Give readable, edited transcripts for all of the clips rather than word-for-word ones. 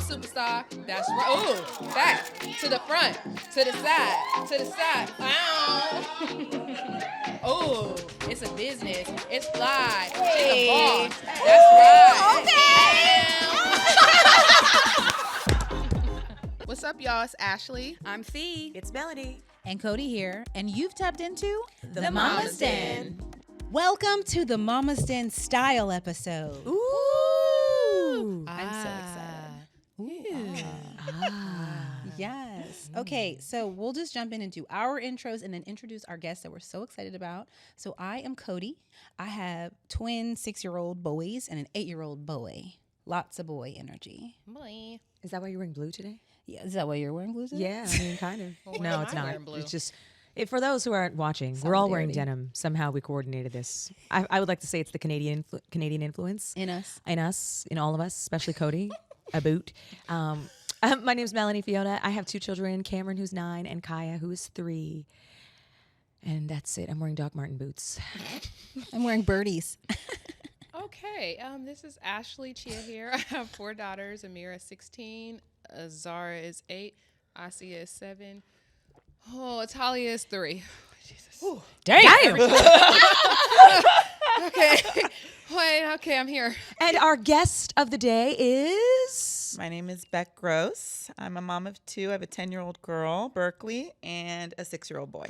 superstar. That's right. Oh, back to the front, to the side, to the side. Oh, it's a business. It's fly. She's a boss. That's right. What's up, y'all? It's Ashley. I'm Fee. It's Melody. And Cody here. And you've tapped into The Mama's Den. Welcome to the Mama's Den style episode. Ooh. I'm so excited. Yes. Okay, so we'll just jump in and do our intros and then introduce our guests that we're so excited about. So I am Cody. I have twin 6-year-old boys and an 8-year-old boy. Lots of boy energy. Boy. Is that why you're wearing blue today? Yeah, is that why you're wearing blue today? Yeah, I mean, kind of. Well, No, why it's am I not. wearing blue? It's just, for those who aren't watching, we're all wearing Solidarity. denim. Somehow we coordinated this. I would like to say it's the Canadian influence In us. in all of us, especially Cody, a boot. My name's Melanie Fiona. I have 2 children, Cameron, who's 9, and Kaya, who is 3. And that's it. I'm wearing Doc Martin boots. I'm wearing birdies. Okay, this is Ashley Chia here. I have 4 daughters. Amira is 16, Zara is 8, Asia is 7. Oh, Talia is 3. Jesus. Damn. Okay. Wait, okay, I'm here. And our guest of the day is... My name is Bec Gross. I'm a mom of 2. I have a 10-year-old girl, Berkeley, and a 6-year-old boy.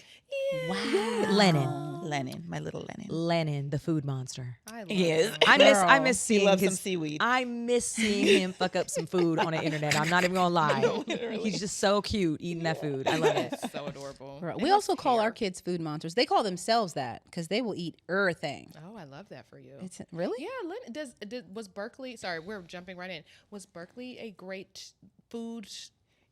Wow. Lennon. Lennon, my little Lennon. Lennon, the food monster. I love He is. him. I miss He seeing loves his some seaweed. I miss seeing him fuck up some food on the internet. I'm not even gonna lie. No, literally. He's just so cute eating that food. I love it. So adorable. Right. And We his also call our hair. kids food monsters. They call themselves that because they will eat everything. Oh, I love that for you. It's really? Yeah, was Berkeley, sorry, we're jumping right in. Was Berkeley a great food?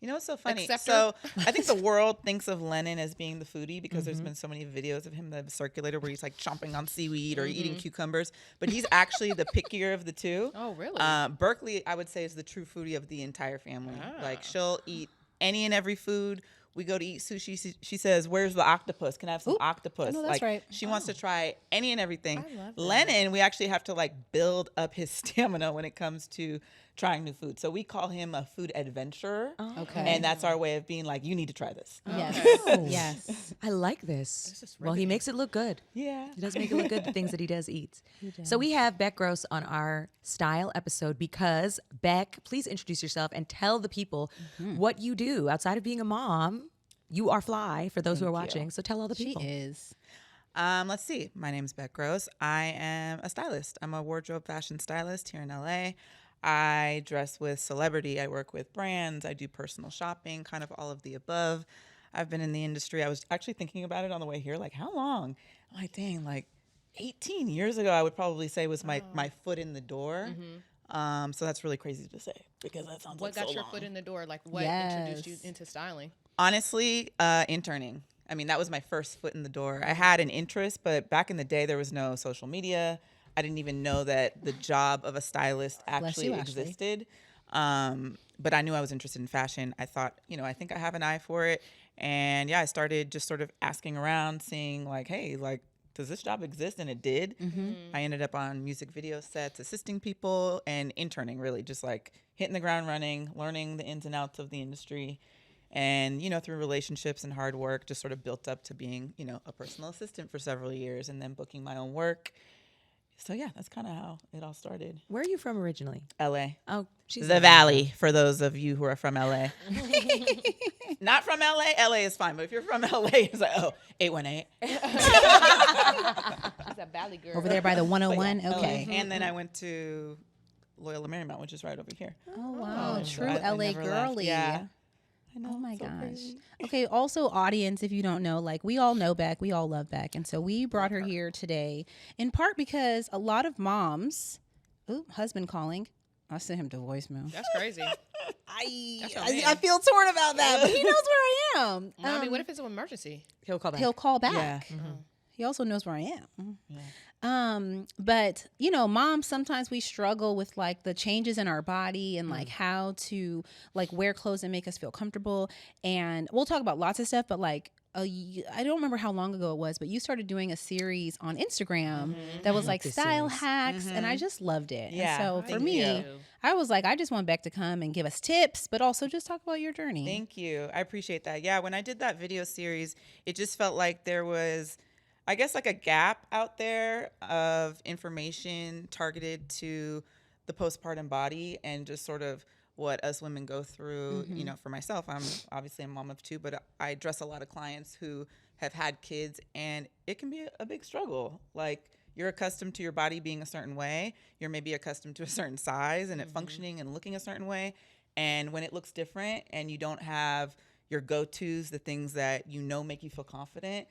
You know what's so funny? Acceptor? So I think the world thinks of Lennon as being the foodie because there's been so many videos of him that have circulated where he's like chomping on seaweed or eating cucumbers. But he's actually the pickier of the 2. Oh, really? Berkeley, I would say, is the true foodie of the entire family. Like she'll eat any and every food. We go to eat sushi. She says, "Where's the octopus? Can I have some octopus?" I know that's like, right. She wants to try any and everything. I love that. Lennon, we actually have to like build up his stamina when it comes to trying new food. So we call him a food adventurer. Okay. And that's our way of being like, you need to try this. Yes. Oh. Yes. I like this. This is Well, he riveting. makes it look good. Yeah. He does make it look good, the things that he does eat. So we have Bec Gross on our style episode because, Bec, please introduce yourself and tell the people what you do outside of being a mom. You are fly for those who are watching. So tell all the She people. is. Let's see. My name's Bec Gross. I am a stylist. I'm a wardrobe fashion stylist here in LA. I dress with celebrity. I work with brands. I do personal shopping, kind of all of the above. I've been in the industry. I was actually thinking about it on the way here, like how long? I'm like, dang, like 18 years ago, I would probably say was my foot in the door. So that's really crazy to say because that sounds What like got so your long. foot in the door? Like, what introduced you into styling? Honestly, interning. I mean, that was my first foot in the door. I had an interest, but back in the day, there was no social media. I didn't even know that the job of a stylist actually you, Ashley. existed. But I knew I was interested in fashion. I thought, I think I have an eye for it. And yeah, I started just sort of asking around, seeing like, hey, like, does this job exist? And it did. I ended up on music video sets, assisting people and interning, really just like hitting the ground running, learning the ins and outs of the industry. And, through relationships and hard work, just sort of built up to being, a personal assistant for several years and then booking my own work. So, yeah, that's kind of how it all started. Where are you from originally? LA. Oh, she's The Valley, for those of you who are from LA. Not from LA. LA is fine. But if you're from LA, it's like, 818. She's a valley girl. Over there by the 101. But yeah, Okay. LA. And then I went to Loyola Marymount, which is right over here. Oh, wow. Oh, True I LA never left. girly. Yeah. I know, Oh my so gosh. crazy. Okay, also audience, if you don't know, like we all know Bec, we all love Bec. And so we brought her here today in part because a lot of moms, husband calling. I sent him to voicemail. That's crazy. That's what I mean. I feel torn about that, but he knows where I am. I mean, what if it's an emergency? He'll call back. He'll call back. Yeah. He also knows where I am. Yeah. But moms, sometimes we struggle with like the changes in our body and like how to like wear clothes that make us feel comfortable. And we'll talk about lots of stuff, but like I don't remember how long ago it was, but you started doing a series on Instagram that was like this style series. hacks, and I just loved it. Yeah, And so for thank me, you. I was like, I just want Beck to come and give us tips, but also just talk about your journey. Thank you. I appreciate that. Yeah, when I did that video series, it just felt like there was, I guess, like a gap out there of information targeted to the postpartum body and just sort of what us women go through. You know, for myself, I'm obviously a mom of two, but I address a lot of clients who have had kids, and it can be a big struggle. Like, you're accustomed to your body being a certain way. You're maybe accustomed to a certain size and it functioning and looking a certain way. And when it looks different and you don't have your go-tos, the things that you know make you feel confident,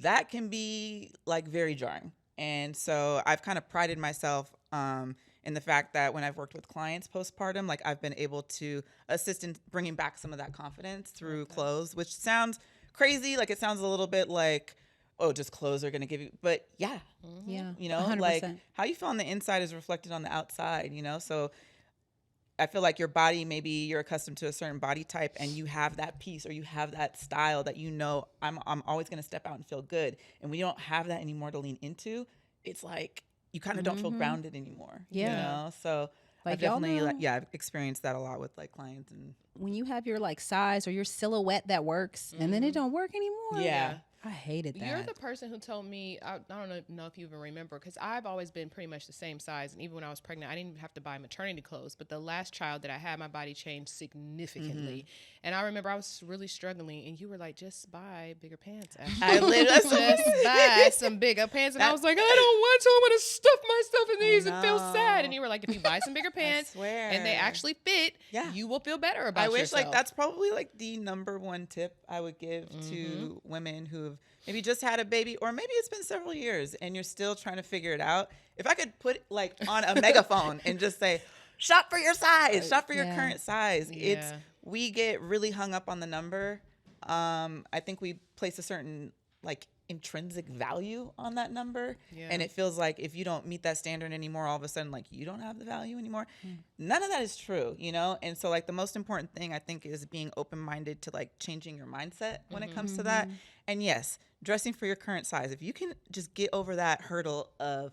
that can be like very jarring. And so I've kind of prided myself in the fact that when I've worked with clients postpartum, like I've been able to assist in bringing back some of that confidence through clothes, which sounds crazy. Like, it sounds a little bit like, oh, just clothes are going to give you, but yeah, Yeah, you know, 100%. like how you feel on the inside is reflected on the outside, you know? So I feel like your body, maybe you're accustomed to a certain body type and you have that piece or you have that style that, you know, I'm always going to step out and feel good. And when you don't have that anymore to lean into, it's like you kind of don't feel grounded anymore. Yeah. You know? So Like, I've definitely, y'all know- I've experienced that a lot with like clients. And when you have your like size or your silhouette that works, and then it don't work anymore. yeah. I hated that. You're the person who told me, I don't know if you even remember, because I've always been pretty much the same size. And even when I was pregnant, I didn't have to buy maternity clothes. But the last child that I had, my body changed significantly. And I remember I was really struggling. And you were like, just buy bigger pants. Ashley. I literally, Just buy some bigger pants. And I was like, I don't want to. I'm going to stuff myself in these and feel sad. And you were like, if you buy some bigger pants swear. and they actually fit, Yeah. you will feel better about I yourself. wish like that's probably like the number one tip I would give to women who have maybe just had a baby, or maybe it's been several years and you're still trying to figure it out. If I could put like on a megaphone and just say, shop for your size, shop for your Yeah. current size. It's, Yeah. we get really hung up on the number. I think we place a certain like intrinsic value on that number. Yeah. And it feels like if you don't meet that standard anymore, all of a sudden, like, you don't have the value anymore. None of that is true, you know? And so like the most important thing I think is being open-minded to like changing your mindset when it comes to that. And yes, dressing for your current size. If you can just get over that hurdle of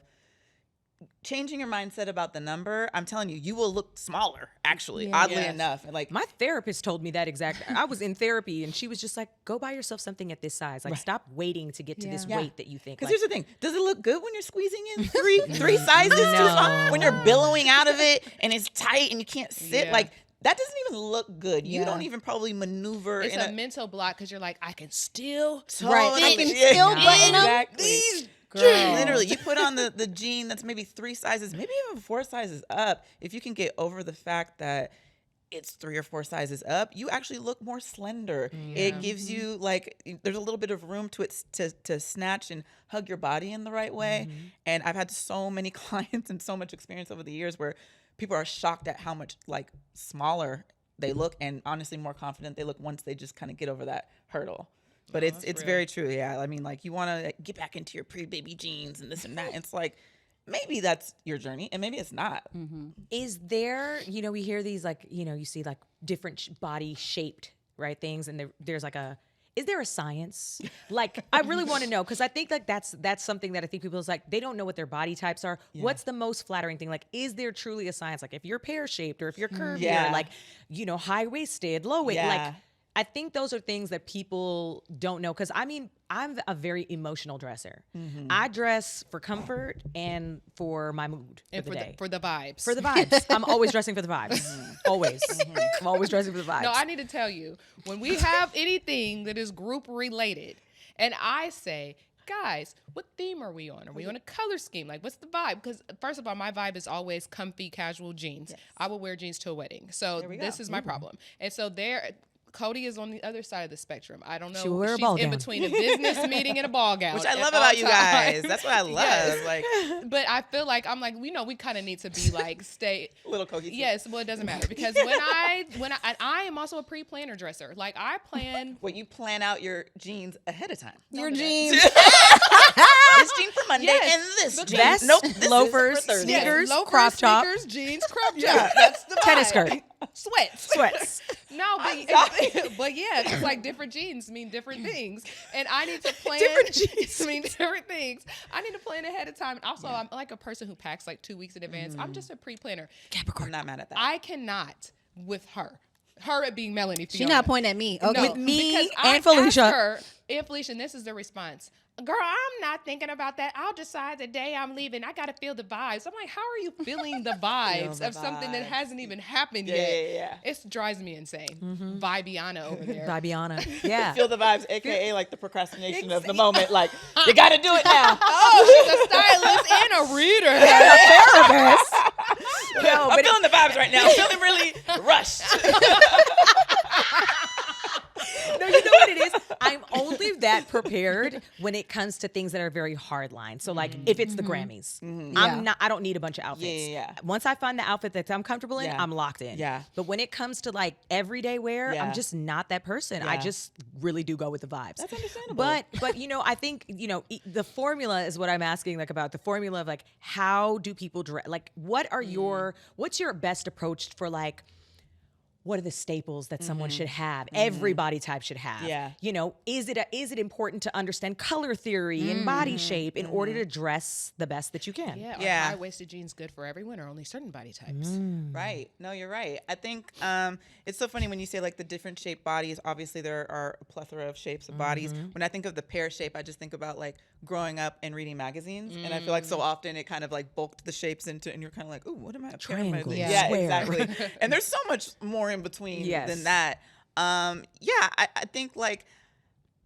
changing your mindset about the number, I'm telling you, you will look smaller, actually, Yeah. oddly Yes. enough. And like, My therapist told me that exact. I was in therapy and she was just like, go buy yourself something at this size. Like, stop waiting to get to this Yeah. weight that you think. because Like, here's the thing: does it look good when you're squeezing in three sizes too small? When you're billowing out of it and it's tight and you can't sit, Yeah. like that doesn't even look good. You Yeah. don't even probably maneuver It's in a mental block because you're like, I can still Right. I can Yeah. still button up Exactly. these Girl. jeans. Literally, you put on the jean that's maybe 3 sizes, maybe even 4 sizes up. If you can get over the fact that it's 3 or 4 sizes up, you actually look more slender. It gives you like, there's a little bit of room to snatch and hug your body in the right way. And I've had so many clients and so much experience over the years where people are shocked at how much like smaller they look, and honestly more confident they look once they just kind of get over that hurdle. But it's real. very true. Yeah. I mean, like, you want to get back into your pre-baby jeans and this and that. It's like, maybe that's your journey and maybe it's not. is there, we hear these like, you see like different body shaped, right, things. And there's like is there a science? Like, I really want to know, because I think like that's something that I think people is like, they don't know what their body types are. What's the most flattering thing? Like, is there truly a science? Like, if you're pear shaped or if you're curvier, Yeah. like, high waisted, low waist, Yeah. like. I think those are things that people don't know, because I mean, I'm a very emotional dresser. I dress for comfort and for my mood and for the day. for the vibes. For the vibes. I'm always dressing for the vibes. Always. I'm always dressing for the vibes. No, I need to tell you, when we have anything that is group related, and I say, guys, what theme are we on? Are we on a color scheme? Like, what's the vibe? Because first of all, my vibe is always comfy, casual jeans. I will wear jeans to a wedding. So this is my problem. And so Cody is on the other side of the spectrum. I don't know. She will wear a She's ball in gown. between a business meeting and a ball gown. Which I at love all about you guys. times. That's what I love. Yes. Like, But I feel like we kind of need to be like stay. little cohesive. Yes, well, it doesn't matter because I am also a pre-planner dresser. Like, I plan. Well, you plan out your jeans ahead of time. Your jeans. This jean for Monday Yes. and this The jean. vest, Nope, this is loafers, for Thursday. sneakers, Loafers, crop top. sneakers, jeans, crop top. That's the vibe. Tennis skirt. Sweats. Sweats. No, but I'm but yeah, it's like different genes mean different things, and I need to plan. Different genes mean different things. I need to plan ahead of time. And also, I'm like a person who packs like 2 weeks in advance. I'm just a pre-planner. I'm not mad at that. I cannot with her. Her being Melanie. She Fiona. not pointing at me. Okay. No, With me because and I Felicia. asked her, and Felicia, and this is the response. Girl, I'm not thinking about that. I'll decide the day I'm leaving. I got to feel the vibes. I'm like, how are you feeling the vibes the of something that vibes. hasn't even happened Yeah, yet? yeah. It drives me insane. Vibiana over there. Vibiana. Yeah. Feel the vibes, aka like the procrastination of the moment. Like, you got to do it now. Oh, she's a stylist and a reader. Therapist. No, I'm but feeling the vibes right now. I'm feeling really rushed. no, you know what it is? I'm only that prepared when it comes to things that are very hard line. So like if it's the Grammys, I don't need a bunch of outfits. Yeah. Once I find the outfit that I'm comfortable in, Yeah. I'm locked in. Yeah. But when it comes to like everyday wear, Yeah. I'm just not that person. I Yeah. just really do go with the vibes. That's understandable. But you know, I think, you know, the formula is what I'm asking like about the formula of like how do people dress? Like what's your best approach for like what are the staples that someone should have? Every body type should have. Yeah. You know, is it important to understand color theory and body shape in order to dress the best that you can? Yeah, Yeah. are high-waisted jeans good for everyone or only certain body types? Right. No, you're right. I think it's so funny when you say like the different shaped bodies. Obviously, there are a plethora of shapes of bodies. When I think of the pear shape, I just think about like growing up and reading magazines. And I feel like so often it kind of like bulked the shapes into, and you're kind of like, ooh, what am I? Triangle, Yeah, square. exactly. And there's so much more in between Yes. than that. I think like,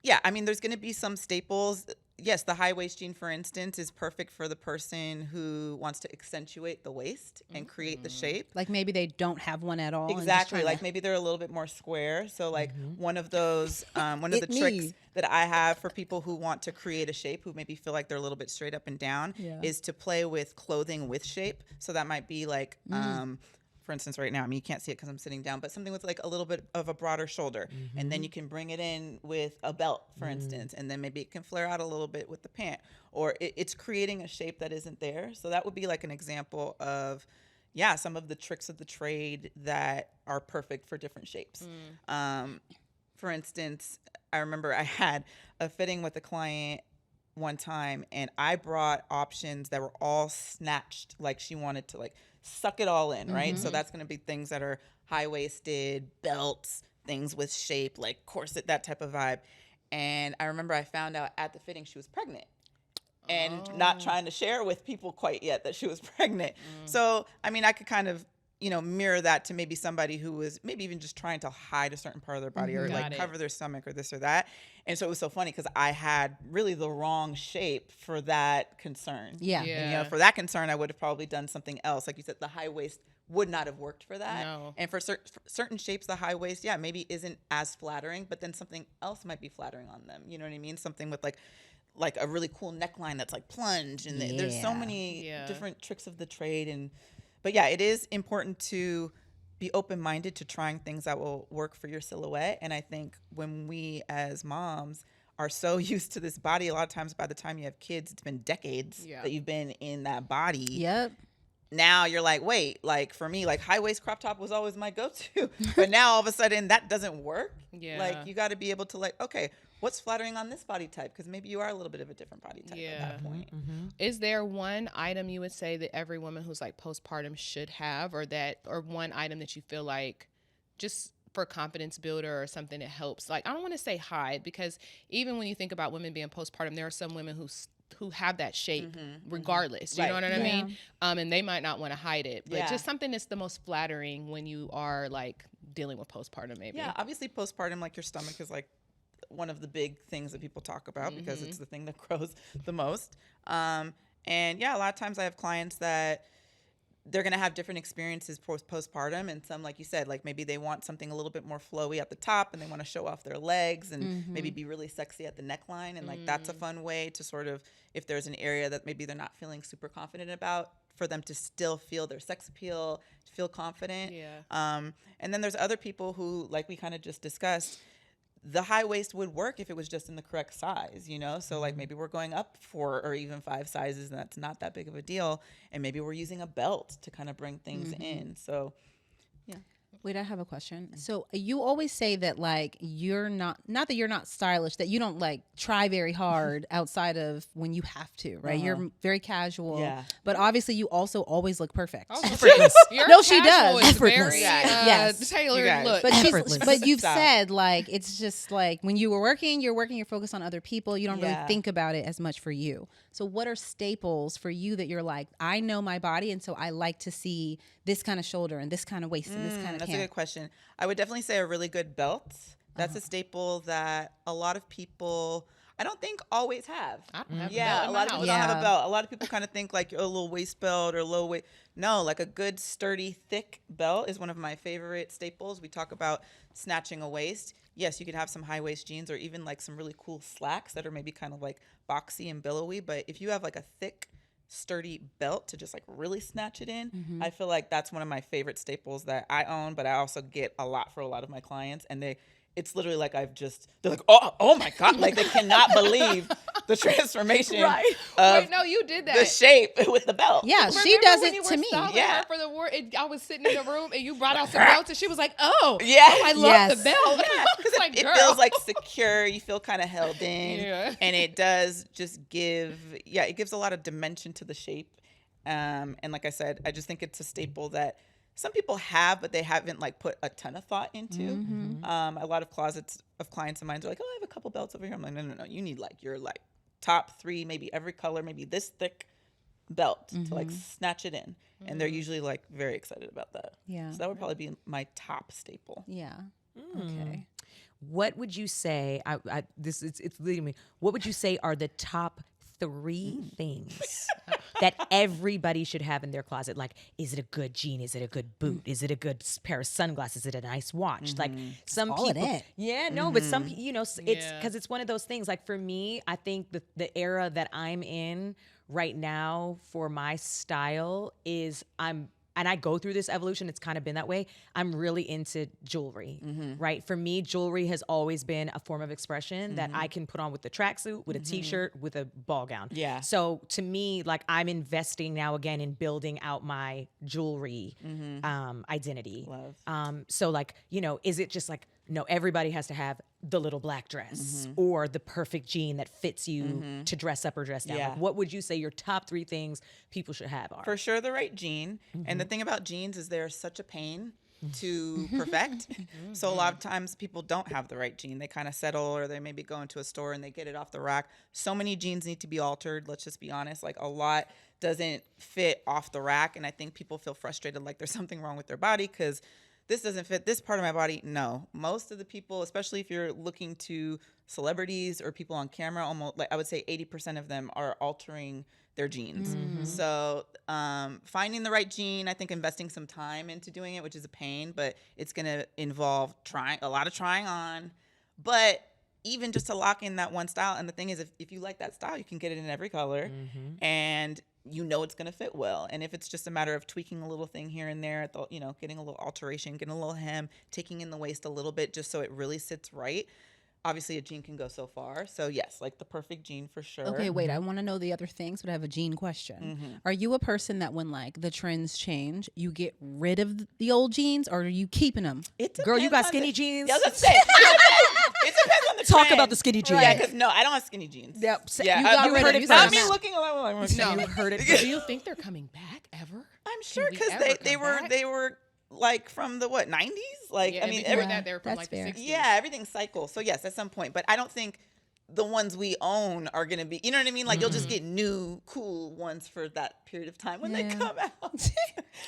yeah, I mean, there's going to be some staples. Yes, the high waist jean, for instance, is perfect for the person who wants to accentuate the waist and create the shape. Like maybe they don't have one at all. and just Exactly. trying Like to- maybe they're a little bit more square. So like one of those, one of the It tricks me. that I have for people who want to create a shape, who maybe feel like they're a little bit straight up and down, is to play with clothing with shape. So that might be like, for instance, right now, I mean, you can't see it because I'm sitting down, but something with like a little bit of a broader shoulder. And then you can bring it in with a belt, for instance, and then maybe it can flare out a little bit with the pant, or it's creating a shape that isn't there. So that would be like an example of, yeah, some of the tricks of the trade that are perfect for different shapes. For instance, I remember I had a fitting with a client one time, and I brought options that were all snatched, like she wanted to like suck it all in, right? So that's going to be things that are high-waisted, belts, things with shape, like corset, that type of vibe. And I remember I found out at the fitting she was pregnant, and not trying to share with people quite yet that she was pregnant. So, I mean, I could kind of, you know, mirror that to maybe somebody who was maybe even just trying to hide a certain part of their body or Got like it. cover their stomach or this or that. And so it was so funny because I had really the wrong shape for that concern. Yeah. And, you Yeah. know, for that concern, I would have probably done something else. Like you said, the high waist would not have worked for that. No. And for certain shapes, the high waist, yeah, maybe isn't as flattering, but then something else might be flattering on them. You know what I mean? Something with like a really cool neckline that's like plunge. And there's so Yeah. many Yeah. different tricks of the trade. But yeah, it is important to be open-minded to trying things that will work for your silhouette. And I think when we as moms are so used to this body, a lot of times by the time you have kids, it's been decades Yeah. that you've been in that body. Yep. Now you're like, wait, like for me, like high waist crop top was always my go-to. But now all of a sudden that doesn't work. Yeah. Like you got to be able to like, okay, what's flattering on this body type? Because maybe you are a little bit of a different body type at that point. Is there one item you would say that every woman who's like postpartum should have, or one item that you feel like just for confidence builder or something that helps? Like, I don't want to say hide, because even when you think about women being postpartum, there are some women who have that shape regardless. You know Right. what I Yeah. mean? And they might not want to hide it, but Yeah. just something that's the most flattering when you are like dealing with postpartum, maybe. Yeah, obviously postpartum, like your stomach is like one of the big things that people talk about because it's the thing that grows the most. And yeah, a lot of times I have clients that they're going to have different experiences postpartum. And some, like you said, like maybe they want something a little bit more flowy at the top and they want to show off their legs and maybe be really sexy at the neckline. And like that's a fun way to sort of, if there's an area that maybe they're not feeling super confident about, for them to still feel their sex appeal, feel confident. Yeah. And then there's other people who, like we kind of just discussed, the high waist would work if it was just in the correct size, you know? So like maybe we're going up 4 or even 5 sizes and that's not that big of a deal. And maybe we're using a belt to kind of bring things in. So yeah. Wait, I have a question. So you always say that like you're not that you're not stylish, that you don't like try very hard outside of when you have to, right? You're very casual, Yeah. but obviously you also always look perfect. Effortless. Your No, she casual does. is very Effortless. Yes. tailored You guys. look. Effortless. But you've Stop. said like it's just like when you were working, you're focused on other people. You don't really Yeah. think about it as much for you. So what are staples for you that you're like, I know my body, and so I like to see this kind of shoulder and this kind of waist and this kind of That's a cam. good question. I would definitely say a really good belt. That's a staple that a lot of people, I don't think, always have. I don't have Yeah, a a belt in lot my of people house. don't have Yeah. a belt. A lot of people kind of think like a little waist belt or low weight. No, like a good, sturdy, thick belt is one of my favorite staples. We talk about snatching a waist. Yes, you could have some high waist jeans or even like some really cool slacks that are maybe kind of like boxy and billowy. But if you have like a thick, sturdy belt to just like really snatch it in, I feel like that's one of my favorite staples that I own, but I also get a lot for a lot of my clients. And it's literally like they're like, oh my God, like they cannot believe the transformation Right. of Wait, no, you did that. the shape with the belt. Yeah, she Remember does when it you to were me. styling Yeah. her for the award, and I was sitting in the room and you brought out some belts and she was like, oh, Yeah. oh, I love Yes. the belt. Because It's like, it girl. feels like secure. You feel kind of held in. Yeah. And it does just it gives a lot of dimension to the shape. And like I said, I just think it's a staple that some people have, but they haven't like put a ton of thought into. A lot of closets of clients of mine are like, oh, I have a couple belts over here. I'm like, no. You need like your like top 3, maybe every color, maybe this thick belt to like snatch it in. And they're usually like very excited about that. Yeah. So that would probably be my top staple. Yeah. Okay. What would you say? It's leading me. What would you say are the top 3 things that everybody should have in their closet? Like, is it a good jean? Is it a good boot? Is it a good pair of sunglasses? Is it a nice watch? Like some all in people, it. yeah, no, but some it's Yeah. because it's one of those things. Like for me, I think the era that I'm in right now for my style is and I go through this evolution. It's kind of been that way. I'm really into jewelry, right? For me, jewelry has always been a form of expression that I can put on with a tracksuit, with a t-shirt, with a ball gown. Yeah. So to me, like I'm investing now again in building out my jewelry identity. Love. So like, is it just like, no, everybody has to have the little black dress or the perfect jean that fits you to dress up or dress down? Yeah. Like, what would you say your top 3 things people should have are? For sure, the right jean. And the thing about jeans is they're such a pain to perfect. So a lot of times people don't have the right jean. They kind of settle, or they maybe go into a store and they get it off the rack. So many jeans need to be altered. Let's just be honest. Like a lot doesn't fit off the rack. And I think people feel frustrated like there's something wrong with their body because this doesn't fit this part of my body. No, most of the people, especially if you're looking to celebrities or people on camera, almost like I would say 80% of them are altering their jeans. So finding the right jean, I think investing some time into doing it, which is a pain, but it's going to involve a lot of trying on, but even just to lock in that one style. And the thing is, if you like that style, you can get it in every color and it's going to fit well. And if it's just a matter of tweaking a little thing here and there, getting a little alteration, getting a little hem, taking in the waist a little bit just so it really sits right. Obviously, a jean can go so far. So yes, like the perfect jean for sure. Okay, wait. I want to know the other things, but I have a jean question. Are you a person that when like the trends change, you get rid of the old jeans, or are you keeping them? Girl, you got depends on skinny jeans? Yeah, I was gonna say, it depends on the Talk trend. about the skinny jeans. Yeah, because no, I don't have skinny jeans. Yep. Yeah, You heard it Not first. me looking like No. You heard it Do first. you think they're coming back ever? I'm sure we because ever they come were back? they were like from the 90s. Like Yeah, I and mean, before every- that, they were from that's like fair. the 60s. yeah, everything's cycle. So yes, at some point, but I don't think the ones we own are gonna be. You know what I mean? Like you'll just get new, cool ones for that period of time when they Yeah. come out.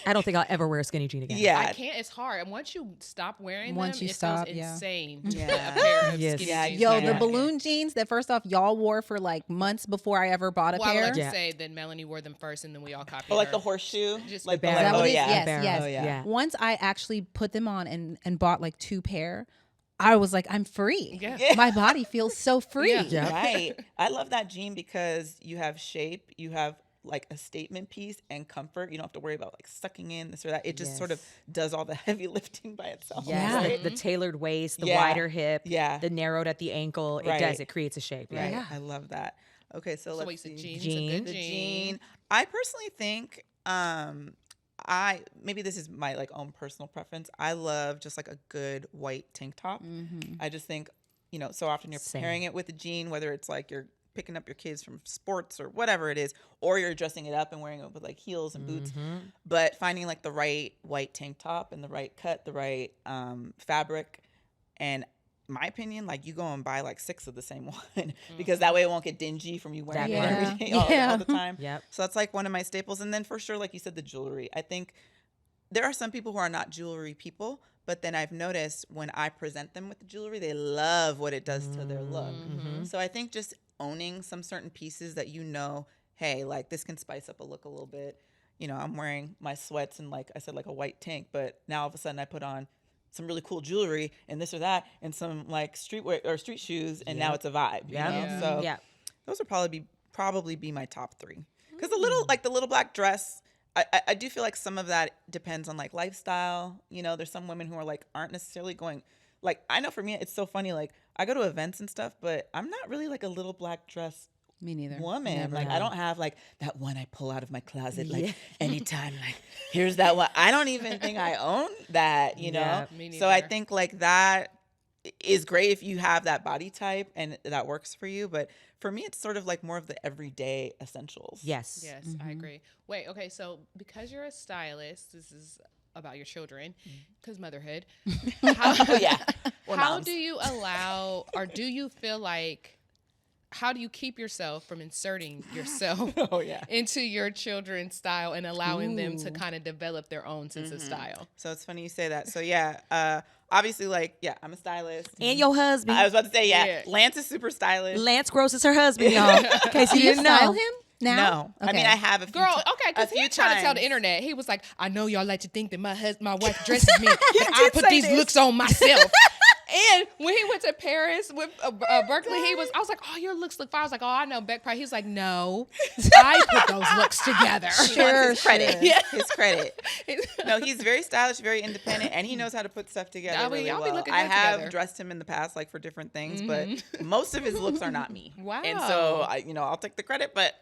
I don't think I'll ever wear a skinny jean again. Yeah, I can't. It's hard. And once you stop wearing Once them, you it stop, feels yeah. insane. Yeah. To wear a pair of Yes. skinny Yeah, jeans Yo, like the that. balloon jeans that first off y'all wore for like months before I ever bought a Well, I would pair. like to Yeah. say that Melanie wore them first, and then we all copied or like her. the horseshoe, Just like the the Is that oh what it is? yeah, Yes, yes. oh yeah. Yeah. Once I actually put them on and bought like 2 pair, I was like, I'm free. Yeah. Yeah. My body feels so free. Yeah. Yeah. Right. I love that jean because you have shape, you have like a statement piece and comfort. You don't have to worry about like sucking in this or that. It just sort of Yes. does all the heavy lifting by itself. Yes, Yeah. the tailored waist, the Yeah. wider hip, Yeah. the narrowed at the ankle. It Right. does. It creates a shape. Right. Yeah. I love that. Okay, so So let's wait, so see. jeans, Jean. a good The jean. jean. I personally think maybe this is my like own personal preference. I love just like a good white tank top. I just think, so often you're pairing it with a jean, whether it's like you're picking up your kids from sports or whatever it is, or you're dressing it up and wearing it with like heels and boots. But finding like the right white tank top and the right cut, the right fabric, and my opinion, like you go and buy like 6 of the same one because that way it won't get dingy from you wearing it every day all the time. So that's like one of my staples. And then for sure, like you said, the jewelry. I think there are some people who are not jewelry people, but then I've noticed when I present them with the jewelry, they love what it does to their look. So I think just owning some certain pieces that hey, like this can spice up a look a little bit. I'm wearing my sweats and like I said, like a white tank, but now all of a sudden I put on some really cool jewelry and this or that and some like streetwear or street shoes and now it's a vibe. So those would probably be my top 3. Because the little black dress, I do feel like some of that depends on like lifestyle. There's some women who are like aren't necessarily going, like I know for me it's so funny, like I go to events and stuff, but I'm not really like a little black dress Me neither. woman. Never like have. I don't have like that one I pull out of my closet like anytime, like here's that one. I don't even think I own that, Me neither. So I think like that is great if you have that body type and that works for you, but for me it's sort of like more of the everyday essentials. Yes. Yes, I agree. Wait, okay, so because you're a stylist, this is about your children, because motherhood. How do you allow, or do you feel like, how do you keep yourself from inserting yourself into your children's style and allowing them to kind of develop their own sense of style? So it's funny you say that. So obviously like, I'm a stylist. And your husband. I was about to say, Lance is super stylish. Lance Gross is her husband, y'all. In case you didn't style know. him now? No. Okay. I mean, I have a few Girl, okay, because he tried to tell the internet. He was like, I know y'all like to think that my wife dresses me, but I put these looks on myself. And when he went to Paris with Berkeley, I was like, oh, your looks look fine. I was like, oh, I know Bec Price. He was like, no, I put those looks together. His credit. His credit. No, he's very stylish, very independent, and he knows how to put stuff together really y'all well. be looking I good have together. dressed him in the past, like for different things, but most of his looks are not me. Wow. And so I'll take the credit, but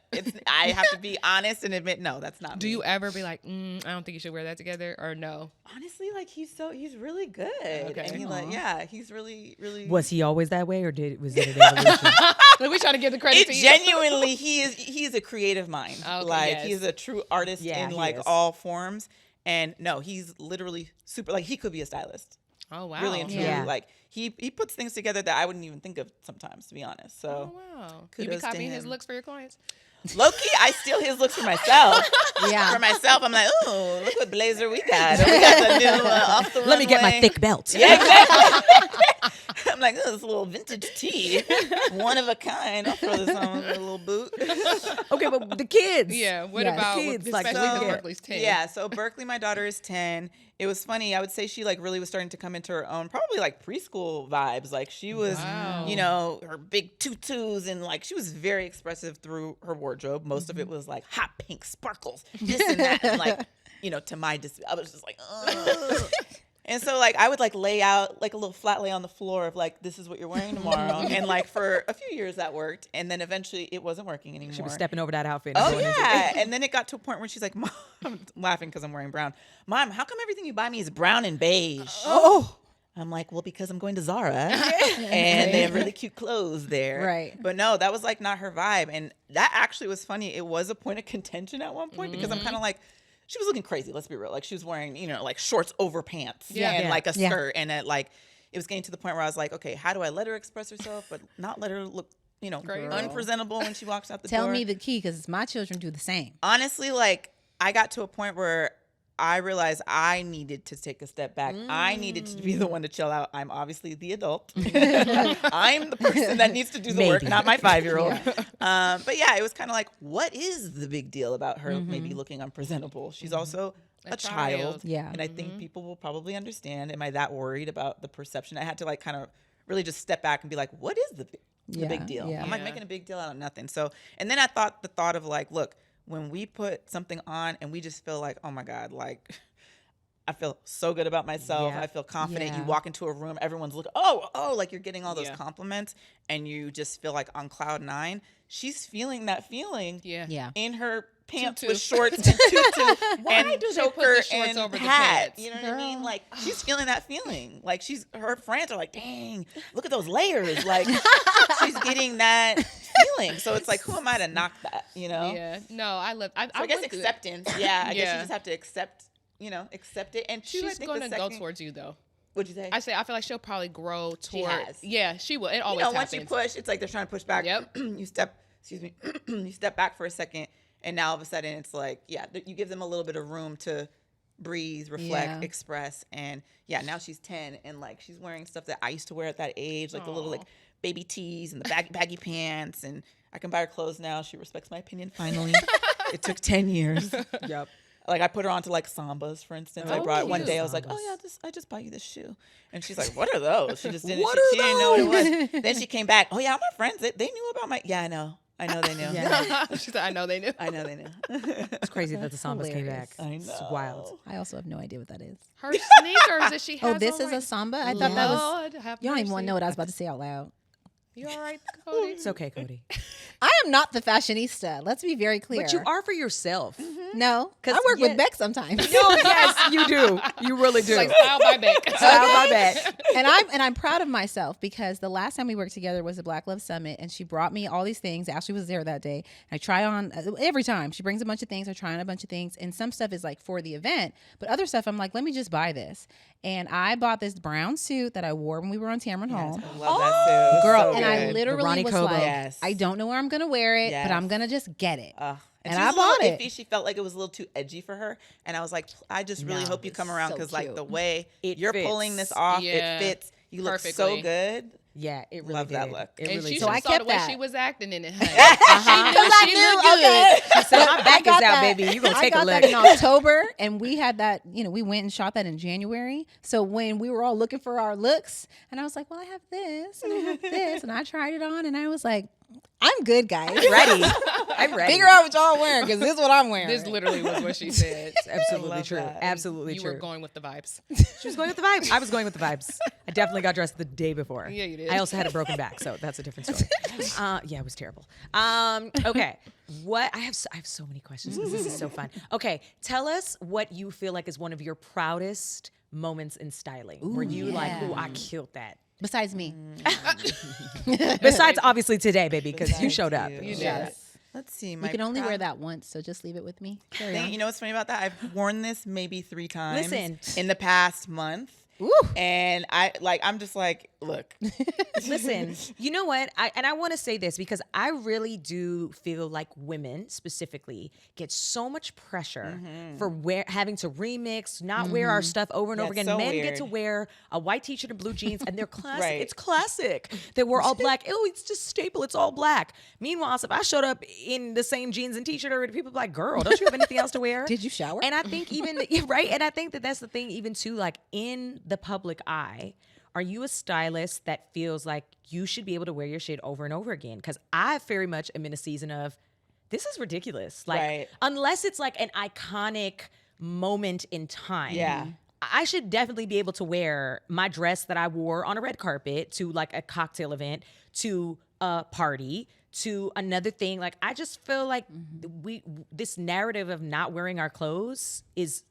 I have to be honest and admit, no, that's not me. Do you ever be like, I don't think you should wear that together, or no? Honestly, like he's really good. Okay. And he's really. Was he always that way, or was it an evolution? Like, we trying to give the credit to you. Genuinely, he is a creative mind. Okay, like yes. he's a true artist in like all forms. And no, he's literally super. Like he could be a stylist. Oh wow. Really and truly. Yeah. Like he puts things together that I wouldn't even think of sometimes, to be honest. So Oh wow. You be kudos to copying his him. looks for your clients? low key, I steal his looks for myself. Yeah. For myself, I'm like, oh, look what blazer we got. We got the new off the Let me get my runway. thick belt. Yeah, exactly. I'm like, oh, this little vintage tee, one of a kind. I'll throw this on with a little boot. Okay, but the kids. Yeah. What Yes. about Kids, like, especially because so- Berkeley's 10? Yeah, so Berkeley, my daughter is 10. It was funny. I would say she like really was starting to come into her own, probably like preschool vibes. Like she was, Wow. you know, her big tutus and like she was very expressive through her wardrobe. Most of it was like hot pink sparkles, this and that. And like, you know, to my I was just like, ugh. And so like I would like lay out like a little flat lay on the floor of like, this is what you're wearing tomorrow. And like for a few years that worked. And then eventually it wasn't working anymore. She was stepping over that outfit. Oh, and going into it. yeah. And then it got to a point where she's like, Mom, I'm laughing because I'm wearing brown. Mom, how come everything you buy me is brown and beige? Oh. I'm like, well, because I'm going to Zara and they have really cute clothes there. Right. But no, that was like not her vibe. And that actually was funny. It was a point of contention at one point because I'm kind of like, she was looking crazy. Let's be real. Like she was wearing, you know, like shorts over pants and like a skirt. And it was getting to the point where I was like, okay, how do I let her express herself, but not let her look, you know, unpresentable when she walks out the door? Tell me the key, because my children do the same. Honestly, like I got to a point where I realized I needed to take a step back. I needed to be the one to chill out. I'm obviously the adult. I'm the person that needs to do the work, not my 5-year-old. But yeah, it was kind of like, what is the big deal about her maybe looking unpresentable? She's also a child. Yeah. And I think people will probably understand. Am I that worried about the perception? I had to like kind of really just step back and be like, what is the big deal? Yeah. I'm like making a big deal out of nothing. So, and then I thought the thought of like, look, when we put something on and we just feel like, oh my God, like I feel so good about myself. Yeah. I feel confident. Yeah. You walk into a room, everyone's looking, oh, like you're getting all those compliments and you just feel like on cloud 9. She's feeling that feeling Yeah. Yeah. in her pants Tutu. with shorts and tutu and do they put choker the shorts and over the hat. pants? You know what I mean? Like she's feeling that feeling. Like her friends are like, dang, look at those layers. Like she's getting that feeling. So it's like, who am I to knock that? You know? Yeah. No, I love. I guess went through it. acceptance. Yeah, I guess Yeah. you just have to accept. Accept it. And two, I She's think going the to go second. towards you though. What'd you say? I feel like she'll probably grow toward. has. Yeah, she will. It always Once happens. you push, it's like they're trying to push back. Yep. You step. Excuse me. You step back for a second, and now all of a sudden it's like, you give them a little bit of room to breathe, reflect, Yeah. express, and now she's 10, and like she's wearing stuff that I used to wear at that age, like the little like baby tees and the baggy pants, and I can buy her clothes now. She respects my opinion finally. It took 10 years. Yep. Like I put her onto like Sambas, for instance. I Oh, brought it one cute. day. I was like, Sambas. "Oh yeah, I just bought you this shoe," and she's like, "What are those?" She just didn't. What she are didn't know what it was. Then she came back. "Oh yeah, my friends. They knew about my. Yeah, I know. They knew. Yeah. She said, "I know they knew." I know they knew. It's crazy that the Sambas came hilarious. back. I It's know. wild. I also have no idea what that is. Her sneakers that she has. Oh, this on is a right- samba? I thought that was. Lord, have You don't even want to mercy. know what I was about to say out loud. You all right, Cody? It's okay, Cody. I am not the fashionista. Let's be very clear. But you are for yourself. No, 'Cause I work yeah- with Beck sometimes. No, yes, you do. You really do. Like style by Beck. Style by Beck. and I'm proud of myself because the last time we worked together was the Black Love Summit, and she brought me all these things. Ashley was there that day. I try on every time she brings a bunch of things. I try on a bunch of things, and some stuff is like for the event, but other stuff I'm like, let me just buy this. And I bought this brown suit that I wore when we were on Tamron Hall. I love that too. It was Girl, so and I good. literally Ronnie was Cobo. like, Yes. I don't know where I'm gonna wear it, but Yes. I'm gonna just get it. And And she I was a bought little it. iffy. She felt like it was a little too edgy for her, and I was like, I just really No, hope you come around so because like cute. the way It you're fits. pulling this off, Yeah, it fits. You look so perfectly. good. Yeah, it really Love that did. look. It And really she did. So I should saw the kept way that. she was acting in it. Honey. I She knew, looked good. okay. She said, my back is got out, that. baby. You gonna I take a got look. that in October, and we had that. We went and shot that in January. So when we were all looking for our looks, and I was like, "Well, I have this, and I have this," and I tried it on, and I was like, "I'm good, guys. Ready. I'm ready. Figure out what y'all wearing because this is what I'm wearing." This literally was what she said. It's absolutely love true. that. Absolutely You true. were going with the vibes. She was going with the vibes. I was going with the vibes. I definitely got dressed the day before. Yeah, you did. I also had a broken back, so that's a different story. Yeah, it was terrible. Okay, what I have so many questions because this is so fun. Okay, tell us what you feel like is one of your proudest moments in styling, where you like, yeah. ooh, I killed that. Besides me, Besides, obviously today, baby, because you showed up. You did. yes. Let's see. You can only wear that once, so just leave it with me. Carry on. You know what's funny about that? I've worn this maybe 3 times Listen. in the past month. Ooh. And I'm just like, look. Listen, you know what? I want to say this because I really do feel like women specifically get so much pressure for having to remix, not wear our stuff over and Yeah, over again. it's so Men weird. get to wear a white t-shirt and blue jeans and they're classic. Right. It's classic. They were all black. Oh, it's just staple. It's all black. Meanwhile, if I showed up in the same jeans and t-shirt already, people be like, girl, don't you have anything else to wear? Did you shower? And I think even, right? And I think that's the thing even too, like in the public eye, are you a stylist that feels like you should be able to wear your shit over and over again? Because I very much am in a season of, this is ridiculous. Like, Right. unless it's like an iconic moment in time. Yeah. I should definitely be able to wear my dress that I wore on a red carpet to like a cocktail event, to a party, to another thing. Like, I just feel like this narrative of not wearing our clothes is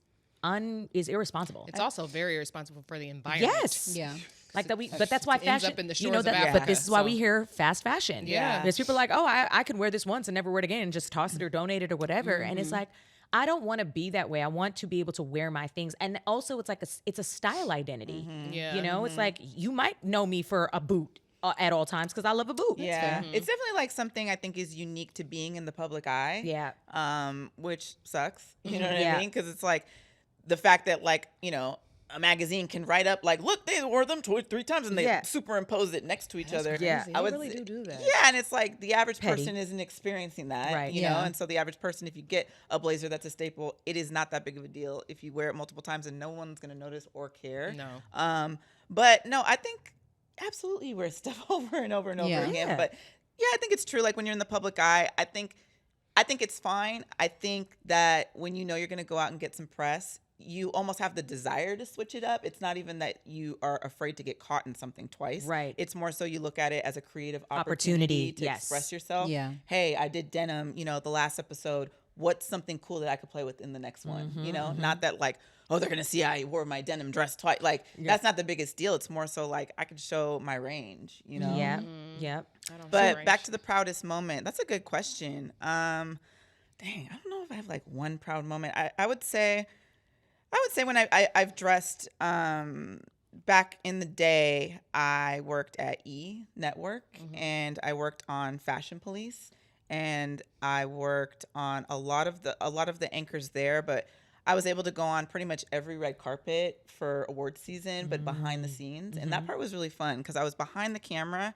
irresponsible. It's also very irresponsible for the environment. Yes. Yeah. Like that but that's why It ends fashion, up in the you know shores of that, Africa, but this is why so- we hear fast fashion. Yeah. There's people like, oh, I can wear this once and never wear it again and just toss it or donate it or whatever. And it's like, I don't want to be that way. I want to be able to wear my things. And also it's like it's a style identity. Yeah. You know, it's like, you might know me for a boot at all times because I love a boot. Yeah. It's definitely like something I think is unique to being in the public eye. Yeah. Which sucks. You know what Yeah. I mean? Because it's like the fact that like, a magazine can write up like, look, they wore them 3 times and they Yeah. superimpose it next to each other. Yeah. They I would really say- do that. Yeah, and it's like the average Petty. person isn't experiencing that, Right. you know? Yeah. And so the average person, if you get a blazer that's a staple, it is not that big of a deal if you wear it multiple times and no one's going to notice or care. No. But no, I think absolutely you wear stuff over and over and over Yeah. again. Yeah. But yeah, I think it's true. Like when you're in the public eye, I think it's fine. I think that when you know you're going to go out and get some press, you almost have the desire to switch it up. It's not even that you are afraid to get caught in something twice. Right. It's more so you look at it as a creative Opportunity, opportunity to yes. express yourself. Yeah. Hey, I did denim, the last episode. what's something cool that I could play with in the next one, you know? Not that like, oh, they're going to see I wore my denim dress twice. Like, that's not the biggest deal. It's more so like I could show my range, you know? Yeah. Yep. But back to the proudest moment. That's a good question. Dang, I don't know if I have like one proud moment. I would say when I've dressed, back in the day, I worked at E Network and I worked on Fashion Police and I worked on a lot of the anchors there, but I was able to go on pretty much every red carpet for award season, but behind the scenes. And that part was really fun because I was behind the camera.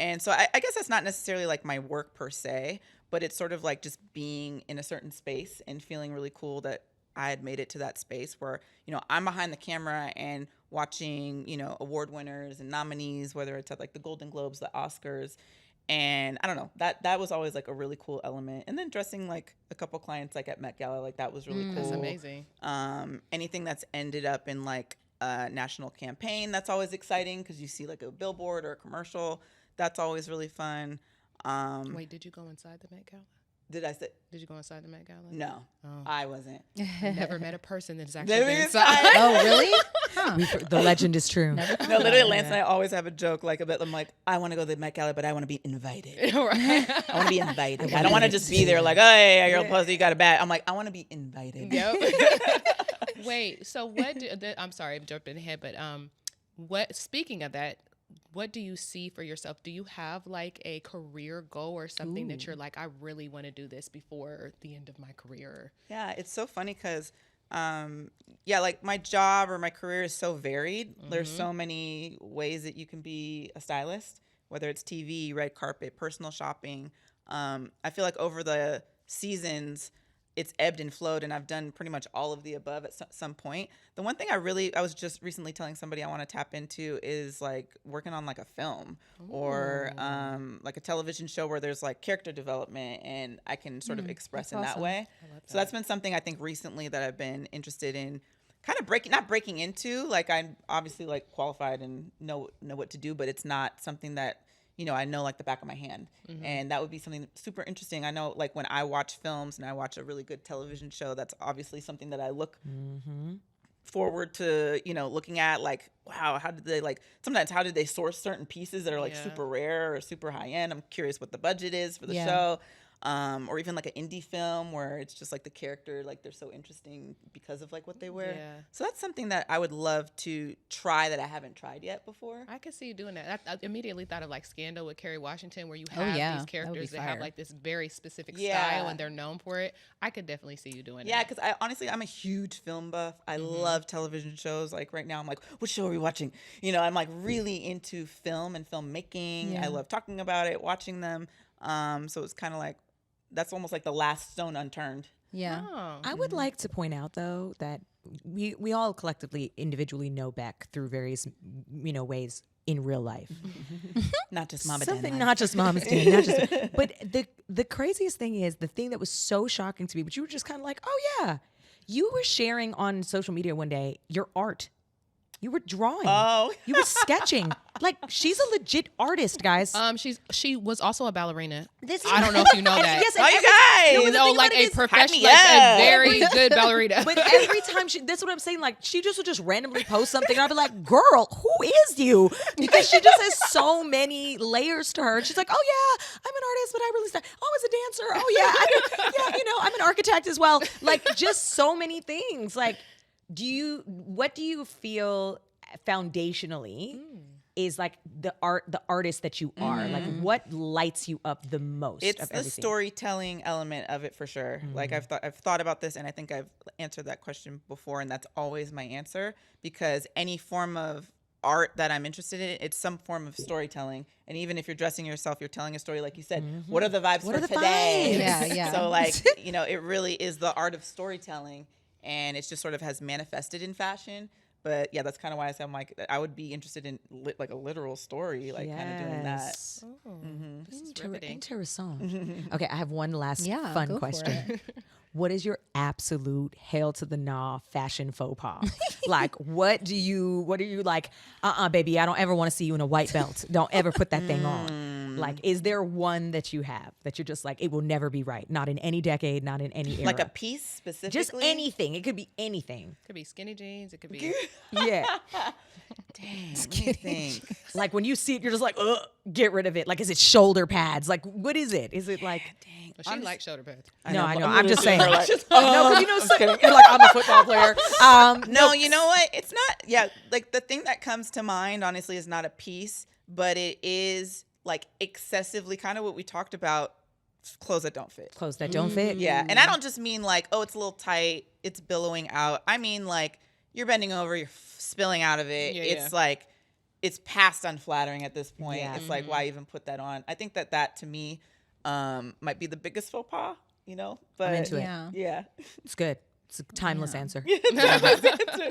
And so I guess that's not necessarily like my work per se, but it's sort of like just being in a certain space and feeling really cool that I had made it to that space where, you know, I'm behind the camera and watching, you know, award winners and nominees, whether it's at like the Golden Globes, the Oscars. And I don't know, that was always like a really cool element. And then dressing like a couple clients like at Met Gala, like that was really cool. That's amazing. Anything that's ended up in like a national campaign, that's always exciting because you see like a billboard or a commercial. That's always really fun. Wait, did you go inside the Met Gala? Did I say? Did you go inside the Met Gala? No, Oh. I wasn't. Never met a person that's actually Never been inside. inside. Oh, really? Huh. The legend is true. No, literally, Lance and I always have a joke like about. I'm like, I want to go to the Met Gala, but I want to be invited. Right. I want to be invited. I don't want to just be there like, oh, hey, you're a pussy, you got a bat. I'm like, I want to be invited. Yep. Wait, so what I'm sorry, I'm jumping ahead, but speaking of that, what do you see for yourself? Do you have like a career goal or something that you're like, I really want to do this before the end of my career? Yeah, it's so funny because, like my job or my career is so varied. There's so many ways that you can be a stylist, whether it's TV, red carpet, personal shopping. I feel like over the seasons, it's ebbed and flowed, and I've done pretty much all of the above at some point. The one thing I was just recently telling somebody I want to tap into is like working on like a film or like a television show where there's like character development and I can sort of express in that way. So that's been something I think recently that I've been interested in kind of not breaking into. Like I'm obviously like qualified and know what to do, but it's not something that, you know, I know like the back of my hand. And that would be something super interesting. I know like when I watch films and I watch a really good television show, that's obviously something that I look forward to, you know, looking at like, wow, how did they source certain pieces that are like super rare or super high end? I'm curious what the budget is for the show. Or even like an indie film where it's just like the character, like they're so interesting because of like what they wear. Yeah. So that's something that I would love to try that I haven't tried yet before. I could see you doing that. I immediately thought of like Scandal with Kerry Washington, where you Oh, have yeah. these That would characters be that have fire. like this very specific Yeah. style and they're known for it. I could definitely see you doing Yeah, that. because I'm a huge film buff. I love television shows. Like right now, I'm like, what show are we watching? You know, I'm like really into film and filmmaking. Yeah. I love talking about it, watching them. So it's kind of like, that's almost like the last stone unturned. Yeah. Oh. I would like to point out though that we all collectively individually know Beck through various ways in real life. Not just Mama Something Dan. not just Mama's Dan, not just. But the craziest thing is the thing that was so shocking to me, but you were just kind of like, oh yeah, you were sharing on social media one day your art. You were drawing. Oh. You were sketching. Like she's a legit artist, guys. She was also a ballerina. This I don't know if you know that. Yes, Oh, and you every- guys! No, but the No, thing like about it a is- professional, me like up. a very good ballerina. But every time that's what I'm saying. Like she just would just randomly post something, and I'd be like, "Girl, who is you?" Because she just has so many layers to her. And she's like, "Oh yeah, I'm an artist, but I really start. Oh, as a dancer. Oh yeah, I'm an architect as well. Like just so many things. Like, what do you feel foundationally is like the artist that you are? Like what lights you up the most? It's of the everything? storytelling element of it for sure. Like I've thought about this, and I think I've answered that question before, and that's always my answer, because any form of art that I'm interested in, it's some form of storytelling. And even if you're dressing yourself, you're telling a story, like you said. What are the vibes What for are the today? vibes? Yeah, yeah. So like, it really is the art of storytelling, and it's just sort of has manifested in fashion. But yeah, that's kind of why I said I'm like, I would be interested in like a literal story, like kind of doing that. Yes. This is riveting. Interessant. Okay, I have one last Yeah, fun go for question. it. What is your absolute hail to the nah fashion faux pas? Like, what are you like? Baby, I don't ever want to see you in a white belt. Don't ever put that thing on. Like, is there one that you have that you're just like, it will never be right? Not in any decade, not in any era. Like a piece specifically? Just anything. It could be anything. Could be skinny jeans. It could be. Yeah. Dang, let me think. Like when you see it, you're just like, ugh, get rid of it. Like, is it shoulder pads? Like, what is it? Is it like? Dang. Well, she likes shoulder pads. No, I know. but I'm just saying. literally like, No, because you know, you're like, I'm a football player. no, you know what? It's not. Yeah, like the thing that comes to mind, honestly, is not a piece, but it is like excessively kind of what we talked about. Clothes that don't fit. Clothes that don't fit. Yeah, and I don't just mean like, oh, it's a little tight, it's billowing out. I mean like you're bending over, you're spilling out of it. Yeah, it's like it's past unflattering at this point. Yeah. It's like why even put that on? I think that to me might be the biggest faux pas. You know, but I'm into it. Yeah. yeah. It's good. It's a timeless answer.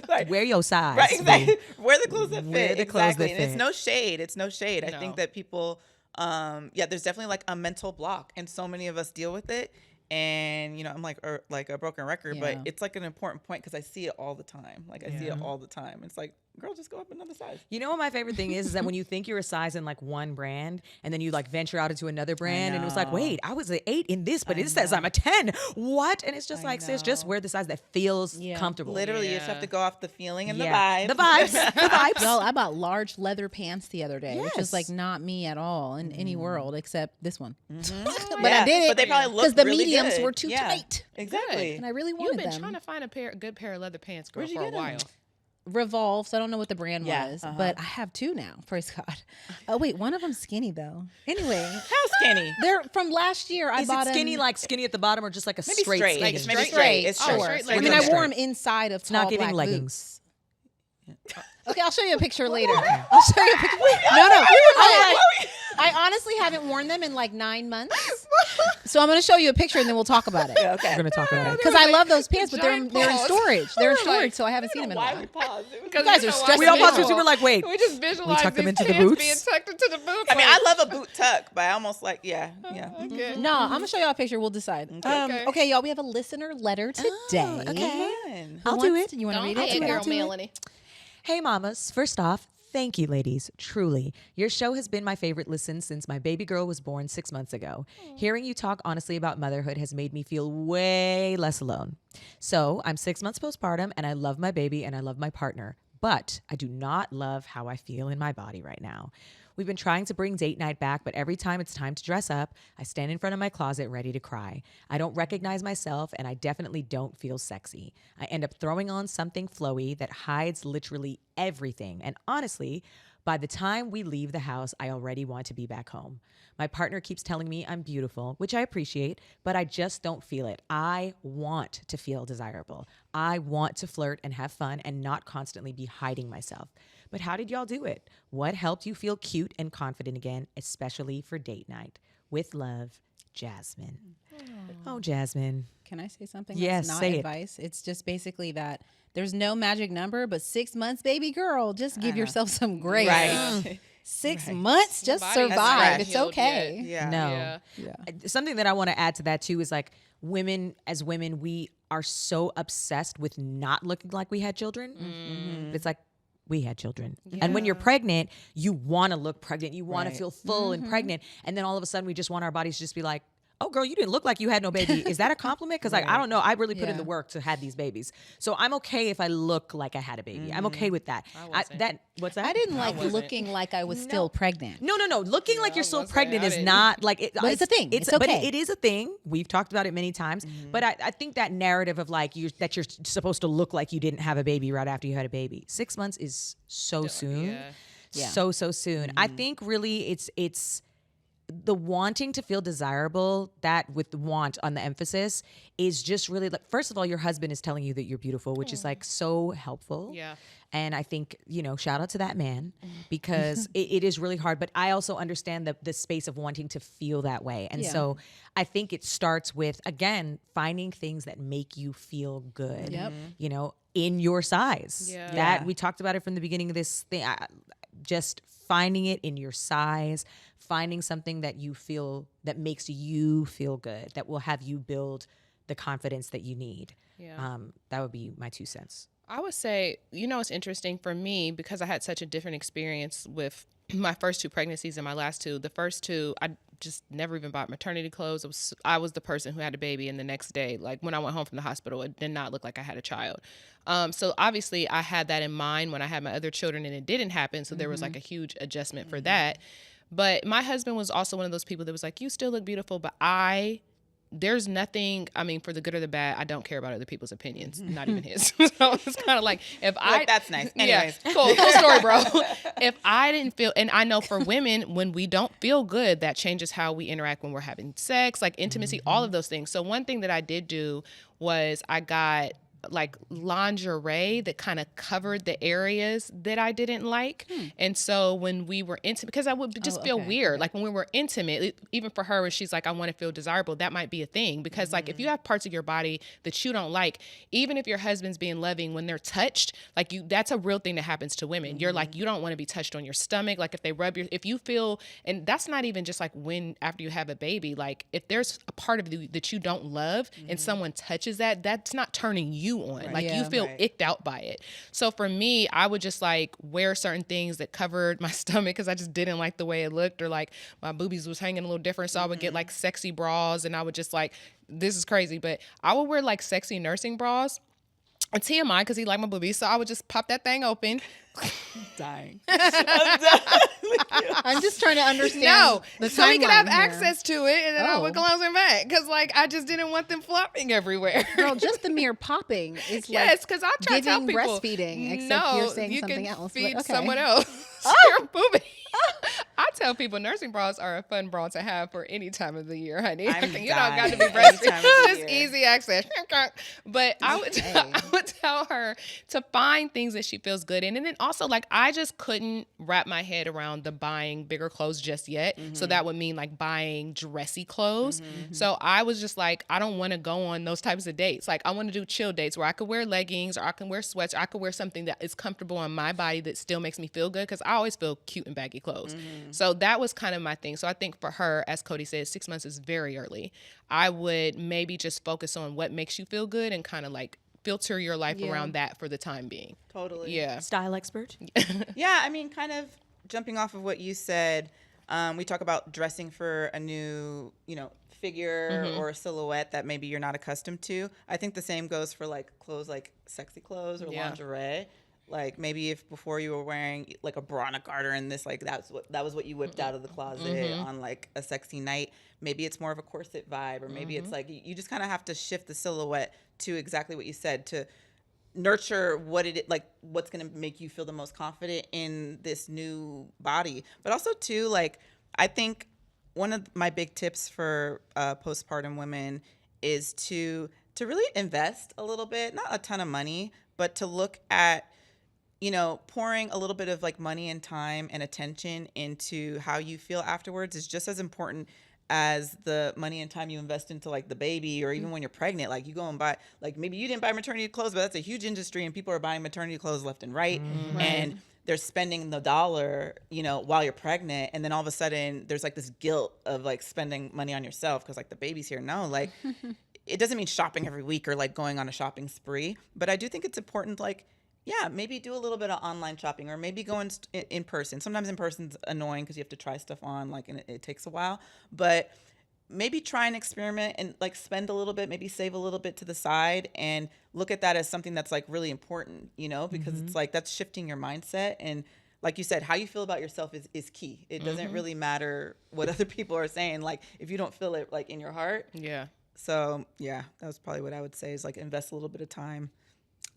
Like, Wear your size. right, boo. exactly. Wear the clothes that fit. Wear the clothes that exactly. And it's fit. no shade. It's no shade. I No. think that people, there's definitely like a mental block, and so many of us deal with it. And you know, I'm like a broken record, Yeah. but it's like an important point because I see it all the time. Like I see it all the time. It's like, girl, just go up another size. You know what my favorite thing is that when you think you're a size in like one brand and then you like venture out into another brand and it was like, know. wait, I was an 8 in this, but I it says know. I'm a 10. What? And it's just I like, sis, just know. wear the size that feels Yeah. comfortable. Literally, you just have Yeah. to go off the feeling and Yeah. the The vibe. vibes. The vibes. Y'all, I bought large leather pants the other day, which Yes. is like not me at all in any world except this one. But Yeah, I did it but they probably look because the really mediums good. were too Yeah. tight, Exactly. and I really You've wanted been them. trying to find a good pair of leather pants, girl, Where'd you for a get 'em? while. Revolve, so I don't know what the brand Yeah, was, but I have two now. Praise God. Oh wait, one of them's skinny though. Anyway, How skinny? they're from last year. I Is bought it skinny 'em- like skinny at the bottom or just like a Maybe straight straight. skinny? Like maybe straight. straight. It's Oh, short. straight I leggings. mean, I Straight. wore them inside of tall not giving black leggings. boots. Okay, I'll show you a picture later. I'll show you a picture. No. I honestly haven't worn them in like 9 months. So I'm going to show you a picture and then we'll talk about it. Yeah, okay. We're going to talk about it. Because I love those pants, but they're giant in paws. storage. They're in Like, storage, so I haven't seen them in a Why while. we pause? It was- Because guys you are know stressing why We all me paused out. because we were like, wait. We just visualize tuck them these into the pants boots? being tucked into the boots. I mean, like, I love a boot tuck, but I almost like, yeah. okay. No, I'm going to show y'all a picture. We'll decide. Okay. Okay, y'all, we have a listener letter today. okay. Fun. Who I'll do wants it. to- You want to Don't read it? hate Okay, girl, I'll do it. Melanie. Hey, mamas. First off, thank you, ladies. Truly. Your show has been my favorite listen since my baby girl was born 6 months ago. Hearing you talk honestly about motherhood has made me feel way less alone. So I'm 6 months postpartum and I love my baby and I love my partner, but I do not love how I feel in my body right now. We've been trying to bring date night back, but every time it's time to dress up, I stand in front of my closet ready to cry. I don't recognize myself, and I definitely don't feel sexy. I end up throwing on something flowy that hides literally everything. And honestly, by the time we leave the house, I already want to be back home. My partner keeps telling me I'm beautiful, which I appreciate, but I just don't feel it. I want to feel desirable. I want to flirt and have fun and not constantly be hiding myself. But how did y'all do it? What helped you feel cute and confident again, especially for date night? With love, Jasmine. Oh, Jasmine. Can I say something Yes, that's not say it. advice? It's just basically that there's no magic number, but 6 months, baby girl, just give yourself some grace. Right. 6 months, just body's survive. not It's healed okay. Yeah. No. Yeah. Yeah. Something that I want to add to that too is like women, as women, we are so obsessed with not looking like we had children. It's like we had children. And when you're pregnant, you want to look pregnant. You want Right. to feel full and pregnant. And then all of a sudden we just want our bodies to just be like, oh girl, you didn't look like you had no baby. Is that a compliment? Because like, I don't know. I really put in Yeah. the work to have these babies. So I'm okay if I look like I had a baby. I'm okay with that. wasn't. What's that? I didn't like wasn't. looking like I was still pregnant. No. Looking like you're still wasn't. pregnant I is didn't. not like it. But it's a thing. It's But okay. it is a thing. We've talked about it many times. But I think that narrative of like that you're supposed to look like you didn't have a baby right after you had a baby. 6 months is so soon. Yeah. Yeah. So soon. I think really it's the wanting to feel desirable, that with the want on the emphasis, is just really like, first of all, your husband is telling you that you're beautiful, which is like so helpful. Yeah. And I think, shout out to that man because it is really hard. But I also understand the space of wanting to feel that way. And Yeah. so I think it starts with, again, finding things that make you feel good, Yep. in your size. Yeah. That Yeah. we talked about it from the beginning of this thing. Just finding it in your size, finding something that you feel, that makes you feel good, that will have you build the confidence that you need. Yeah. That would be my 2 cents. I would say, it's interesting for me because I had such a different experience with my first 2 pregnancies and my last 2. The first 2, I just never even bought maternity clothes. I was the person who had a baby, and the next day, like when I went home from the hospital, it did not look like I had a child. So obviously I had that in mind when I had my other children, and it didn't happen. So there was like a huge adjustment for that. But my husband was also one of those people that was like, you still look beautiful, but there's nothing, for the good or the bad, I don't care about other people's opinions, not even his. So it's kind of like, that's nice. Anyways. Yeah, cool story, bro. If I didn't feel, and I know for women, when we don't feel good, that changes how we interact when we're having sex, like intimacy, all of those things. So one thing that I did do was I got like lingerie that kind of covered the areas that I didn't like. And so when we were intimate, because I would just feel weird. Like when we were intimate, even for her, when she's like, I want to feel desirable, that might be a thing. Because like if you have parts of your body that you don't like, even if your husband's being loving, when they're touched, like that's a real thing that happens to women. You're like, you don't want to be touched on your stomach. Like if they rub if you feel, and that's not even just like after you have a baby, like if there's a part of you that you don't love and someone touches that, that's not turning you on. Right. Like you feel icked out by it. So for me, I would just like wear certain things that covered my stomach because I just didn't like the way it looked, or like my boobies was hanging a little different. So I would get like sexy bras, and I would just like, this is crazy, but I would wear like sexy nursing bras. A TMI because he liked my boobies. So I would just pop that thing open. Dying. I'm just trying to understand. No, the so he could have timeline here. access to it, and then I would close it back because, like, I just didn't want them flopping everywhere. Girl, just the mere popping is Yes, because I try to tell giving people breastfeeding, except no, you're saying you something can else. Feed But okay. someone else your boobie. I tell people nursing bras are a fun bra to have for any time of the year, honey. You don't got to be breastfeeding. Just easy access. But I would tell her to find things that she feels good in. And then also, like, I just couldn't wrap my head around the buying bigger clothes just yet. So that would mean like buying dressy clothes. So I was just like, I don't want to go on those types of dates. Like I want to do chill dates where I could wear leggings, or I can wear sweats, or I could wear something that is comfortable on my body that still makes me feel good, because I always feel cute in baggy clothes. So that was kind of my thing. So I think for her, as Cody said, 6 months is very early. I would maybe just focus on what makes you feel good and kind of like filter your life around that for the time being. Totally. Yeah. Style expert. Yeah, I mean, kind of jumping off of what you said, we talk about dressing for a new, figure or a silhouette that maybe you're not accustomed to. I think the same goes for like clothes, like sexy clothes or lingerie. Like maybe if before you were wearing like a bra and a garter and this, like that was what you whipped out of the closet on like a sexy night. Maybe it's more of a corset vibe, or maybe it's like you just kind of have to shift the silhouette to exactly what you said, to nurture what's going to make you feel the most confident in this new body. But also too, like, I think one of my big tips for postpartum women is to really invest a little bit, not a ton of money, but to look at, pouring a little bit of like money and time and attention into how you feel afterwards is just as important as the money and time you invest into like the baby, or even when you're pregnant. Like you go and buy, like maybe you didn't buy maternity clothes, but that's a huge industry and people are buying maternity clothes left and right. And they're spending the dollar, while you're pregnant. And then all of a sudden there's like this guilt of like spending money on yourself because like the baby's here. No, like it doesn't mean shopping every week or like going on a shopping spree. But I do think it's important, like, yeah, maybe do a little bit of online shopping, or maybe go in person. Sometimes in person's annoying because you have to try stuff on, like, and it takes a while. But maybe try and experiment and like spend a little bit, maybe save a little bit to the side, and look at that as something that's like really important, because it's like that's shifting your mindset. And like you said, how you feel about yourself is key. It doesn't really matter what other people are saying, like if you don't feel it like in your heart. Yeah. So yeah, that was probably what I would say, is like invest a little bit of time.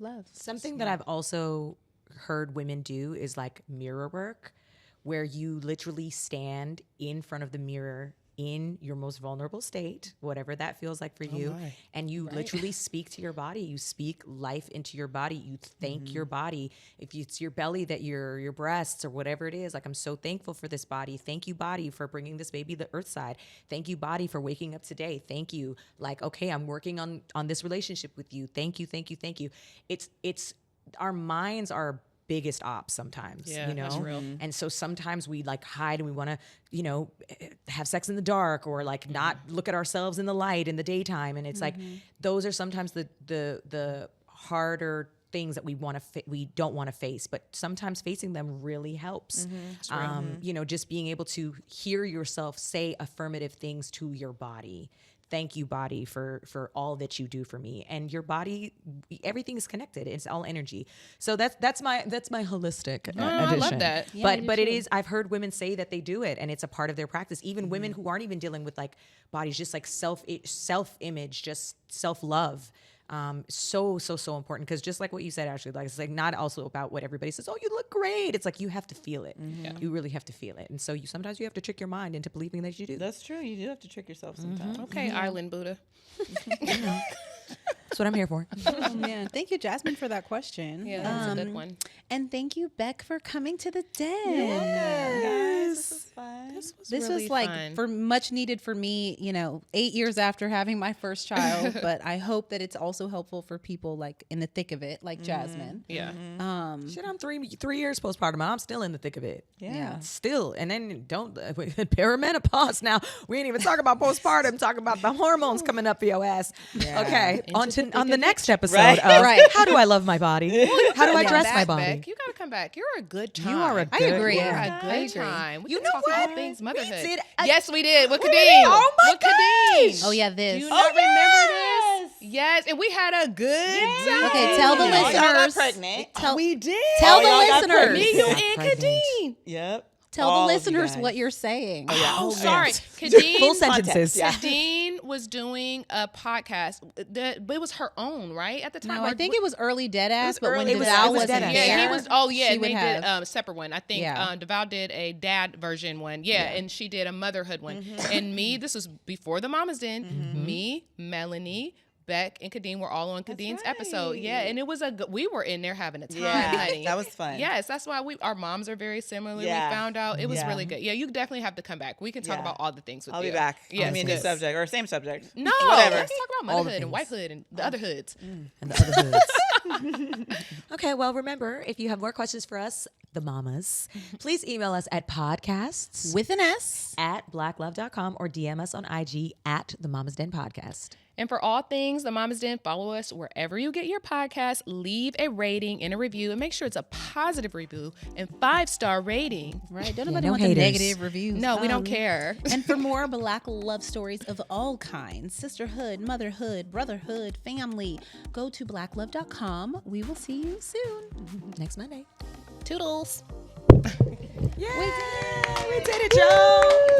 Love. Something that I've also heard women do is like mirror work, where you literally stand in front of the mirror in your most vulnerable state, whatever that feels like for you. And you literally speak to your body. You speak life into your body. You thank your body. If it's your belly, that your breasts or whatever it is, like, I'm so thankful for this body. Thank you, body, for bringing this baby the earth side. Thank you, body, for waking up today. Thank you. Like, okay, I'm working on this relationship with you. Thank you, thank you, thank you. It's our minds are biggest ops sometimes, that's real. And so sometimes we like hide and we want to, have sex in the dark, or like not look at ourselves in the light in the daytime. And it's like, those are sometimes the harder things that we don't want to face, but sometimes facing them really helps. You know, just being able to hear yourself say affirmative things to your body. Thank you, body, for all that you do for me. And your body, everything is connected. It's all energy. So that's my holistic edition. I love that. Yeah, I but do but it too. is, I've heard women say that they do it, and it's a part of their practice. Even women who aren't even dealing with like bodies, just like self image, just self love. So important, because just like what you said, Ashley, like it's like not also about what everybody says. Oh, you look great. It's like you have to feel it. You really have to feel it, and so sometimes you have to trick your mind into believing that you do. That's true. You do have to trick yourself sometimes. Okay, Island Buddha. That's what I'm here for. Oh man, thank you, Jasmine, for that question. Yeah, that's a good one. And thank you, Bec, for coming to the den. Guys, this was fun. This really was like fun. for much needed for me, 8 years after having my first child. But I hope that it's also helpful for people like in the thick of it, like Jasmine. Yeah. Shit, I'm 3 years postpartum. I'm still in the thick of it. Yeah. Still, and then perimenopause. Now we ain't even talking about postpartum. Talking about the hormones coming up for your ass. Yeah. Okay, on the next episode. Right. Of Right. How do I love my body? How do I dress my Back, body? Beck. You gotta come back. You're a good time. You are a I good agree. You're woman. a I good agree. time. We You can know talk what? about things motherhood. did yes, we did. With We Kadeem. did. Oh my With Kadeem. Oh yeah, Do this. you not remember yes. this? Yes, and we had a good time. Okay, tell the Y'all got listeners. pregnant. Tell, We did. tell Oh, the y'all got listeners. pregnant. Me, you, Got and pregnant. Kadeem. Yep. Tell All the of you listeners guys. what you're saying. Oh, yeah. sorry. Full Kadeem, sentences. Yeah. Kadeem was doing a podcast. But it was her own, right? At the time. No, I think it was early dead ass, but when early- it was- Deval it was wasn't Deadass. Yeah, there, he was. Oh, yeah, she and would they have. did a separate one. I think Yeah. Deval did a dad version one. Yeah, and she did a motherhood one. And me, this was before the Mama's Den. Me, Melanie, Bec, and Kadeem were all on Kadeem's episode. Yeah, and it was we were in there having a time, Yeah, honey. that was fun. Yes, that's why our moms are very similar. Yeah. We found out it was Yeah. really good. Yeah, you definitely have to come back. We can talk Yeah. about all the things with I'll you. be back. Yeah, I mean, new subject or same subject. No, Whatever. let's talk about All the motherhood and things. wifehood and the other hoods. And the other hoods. Okay, well, remember, if you have more questions for us, the mamas, please email us at podcasts with an S. at blacklove.com or DM us on IG at the Mama's Den Podcast. And for all things The Mama's Den, follow us wherever you get your podcast. Leave a rating and a review, and make sure it's a positive review and 5-star rating. Right? Don't nobody no want haters. the negative reviews. No, we don't care. And for more Black love stories of all kinds, sisterhood, motherhood, brotherhood, family, go to blacklove.com. We will see you soon. Next Monday. Toodles. Yay! We did it, y'all!